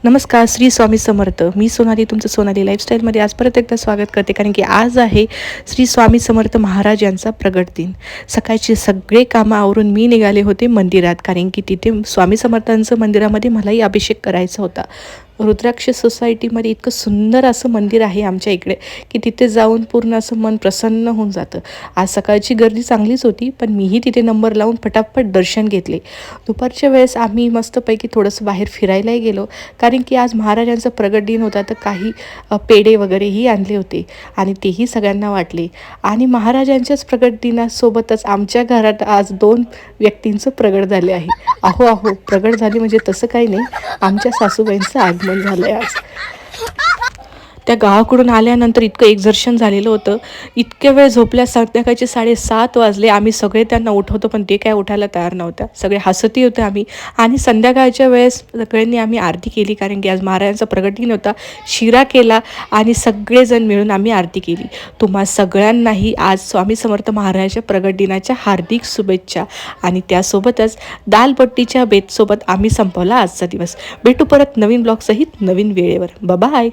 नमस्कार, श्री स्वामी समर्थ. मी सोनाली, तुमचं सोनाली लाईफस्टाईलमध्ये आज परत एकदा स्वागत करते. कारण की आज आहे श्री स्वामी समर्थ महाराज यांचा प्रगट दिन. सकाळचे सगळे कामं आवरून मी निघाले होते मंदिरात, कारण की तिथे स्वामी समर्थांचं मंदिरामध्ये मलाही अभिषेक करायचा होता. रुद्राक्ष सोसायटीमध्ये इतकं सुंदर असं मंदिर आहे आमच्या इकडे, की तिथे जाऊन पूर्ण असं मन प्रसन्न होऊन जातं. आज सकाळची गर्दी चांगलीच होती, पण मीही तिथे नंबर लावून फटाफट दर्शन घेतले. दुपारच्या वेळेस आम्ही मस्तपैकी थोडंसं बाहेर फिरायलाही गेलो, कारण की आज महाराजांचा प्रगट दिन होता. तर काही पेढे वगैरेही आणले होते आणि तेही सगळ्यांना वाटले. आणि महाराजांच्याच प्रगट दिनासोबतच आमच्या घरात आज 2 व्यक्तींचं प्रगट झाले आहे. अहो प्रगट झाले म्हणजे तसं काही नाही, आमच्या सासूबाईंचं आगमन झालं आहे आज. त्या गावाकडून आल्यानंतर इतकं एक्झर्शन झालेलं होतं. इतक्या वेळ झोपल्या, संध्याकाळचे 7:30 वाजले. आम्ही सगळे त्यांना उठवतो, पण ते काय उठायला तयार नव्हत्या. सगळे हसतही होते आम्ही. आणि संध्याकाळच्या वेळेस सगळ्यांनी आम्ही आरती केली, कारण की आज महाराजांचा प्रगट दिन होता. शिरा केला आणि सगळेजण मिळून आम्ही आरती केली. तुम्हा सगळ्यांनाही आज स्वामी समर्थ महाराजांच्या प्रगट दिनाच्या हार्दिक शुभेच्छा. आणि त्यासोबतच दालबट्टीच्या बेतसोबत आम्ही संपवला आजचा दिवस. भेटू परत नवीन ब्लॉगसहित नवीन वेळेवर. बाय.